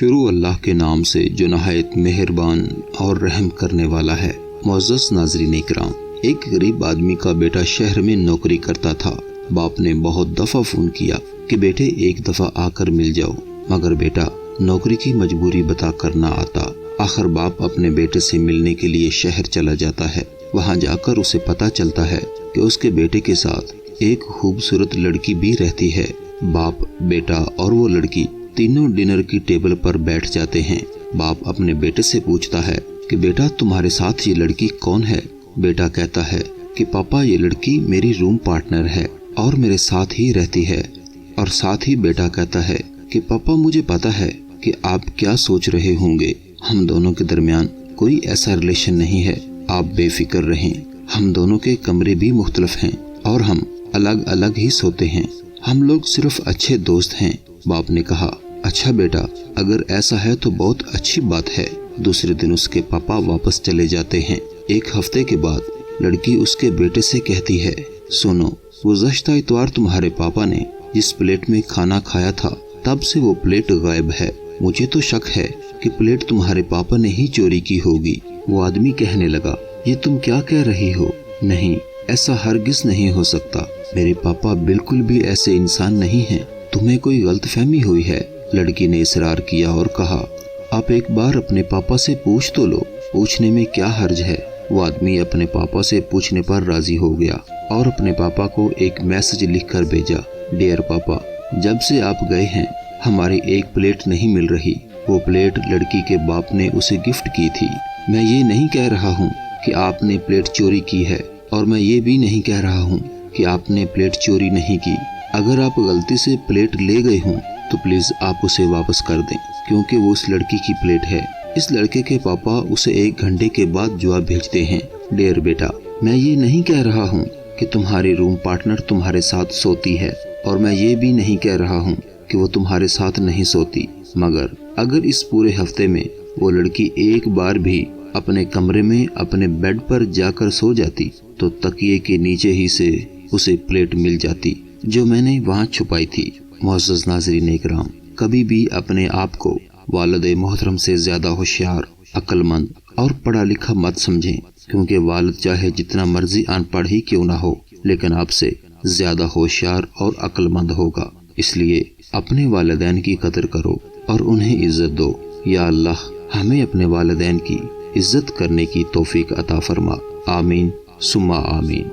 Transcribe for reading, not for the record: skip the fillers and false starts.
شروع اللہ کے نام سے جو نہایت مہربان اور رحم کرنے والا ہے۔ معزز ناظرین اکرام، ایک غریب آدمی کا بیٹا شہر میں نوکری کرتا تھا۔ باپ نے بہت دفعہ فون کیا کہ بیٹے ایک دفعہ آ کر مل جاؤ، مگر بیٹا نوکری کی مجبوری بتا کر نہ آتا۔ آخر باپ اپنے بیٹے سے ملنے کے لیے شہر چلا جاتا ہے۔ وہاں جا کر اسے پتا چلتا ہے کہ اس کے بیٹے کے ساتھ ایک خوبصورت لڑکی بھی رہتی ہے۔ باپ، بیٹا اور وہ لڑکی تینوں ڈنر کی ٹیبل پر بیٹھ جاتے ہیں۔ باپ اپنے بیٹے سے پوچھتا ہے کہ بیٹا تمہارے ساتھ یہ لڑکی کون ہے؟ بیٹا کہتا ہے کہ پاپا یہ لڑکی میری روم پارٹنر ہے اور میرے ساتھ ہی رہتی ہے۔ اور ساتھ ہی بیٹا کہتا ہے کہ پاپا مجھے پتا ہے کہ آپ کیا سوچ رہے ہوں گے، ہم دونوں کے درمیان کوئی ایسا ریلیشن نہیں ہے، آپ بے فکر رہیں، ہم دونوں کے کمرے بھی مختلف ہیں اور ہم الگ الگ ہی سوتے ہیں، ہم لوگ صرف اچھے دوست ہیں۔ باپ نے کہا اچھا بیٹا، اگر ایسا ہے تو بہت اچھی بات ہے۔ دوسرے دن اس کے پاپا واپس چلے جاتے ہیں۔ ایک ہفتے کے بعد لڑکی اس کے بیٹے سے کہتی ہے، سنو، گزشتہ اتوار تمہارے پاپا نے جس پلیٹ میں کھانا کھایا تھا تب سے وہ پلیٹ غائب ہے، مجھے تو شک ہے کہ پلیٹ تمہارے پاپا نے ہی چوری کی ہوگی۔ وہ آدمی کہنے لگا، یہ تم کیا کہہ رہی ہو؟ نہیں، ایسا ہرگز نہیں ہو سکتا، میرے پاپا بالکل بھی ایسے انسان نہیں ہیں، تمہیں کوئی غلط فہمی ہوئی ہے۔ لڑکی نے اصرار کیا اور کہا، آپ ایک بار اپنے پاپا سے پوچھ تو لو، پوچھنے میں کیا حرج ہے۔ وہ آدمی اپنے پاپا سے پوچھنے پر راضی ہو گیا اور اپنے پاپا کو ایک میسج لکھ کر بھیجا، ڈیئر پاپا، جب سے آپ گئے ہیں ہماری ایک پلیٹ نہیں مل رہی۔ وہ پلیٹ لڑکی کے باپ نے اسے گفٹ کی تھی۔ میں یہ نہیں کہہ رہا ہوں کہ آپ نے پلیٹ چوری کی ہے، اور میں یہ بھی نہیں کہہ رہا ہوں کہ آپ نے پلیٹ چوری نہیں کی۔ اگر آپ غلطی سے پلیٹ لے گئے ہوں تو پلیز آپ اسے واپس کر دیں، کیونکہ وہ اس لڑکی کی پلیٹ ہے۔ اس لڑکے کے پاپا اسے 1 گھنٹے کے بعد جواب بھیجتے ہیں، ڈیئر بیٹا، میں یہ نہیں کہہ رہا ہوں کہ تمہاری روم پارٹنر تمہارے ساتھ سوتی ہے، اور میں یہ بھی نہیں کہہ رہا ہوں کہ وہ تمہارے ساتھ نہیں سوتی، مگر اگر اس پورے ہفتے میں وہ لڑکی ایک بار بھی اپنے کمرے میں اپنے بیڈ پر جا کر سو جاتی تو تکیے کے نیچے ہی سے اسے پلیٹ مل جاتی جو میں نے وہاں چھپائی تھی۔ معزز ناظرین اکرام، کبھی بھی اپنے آپ کو والد محترم سے زیادہ ہوشیار، عقل مند اور پڑھا لکھا مت سمجھیں، کیونکہ والد چاہے جتنا مرضی ان پڑھ ہی کیوں نہ ہو، لیکن آپ سے زیادہ ہوشیار اور عقل مند ہوگا۔ اس لیے اپنے والدین کی قدر کرو اور انہیں عزت دو۔ یا اللہ، ہمیں اپنے والدین کی عزت کرنے کی توفیق عطا فرما، آمین ثم آمین۔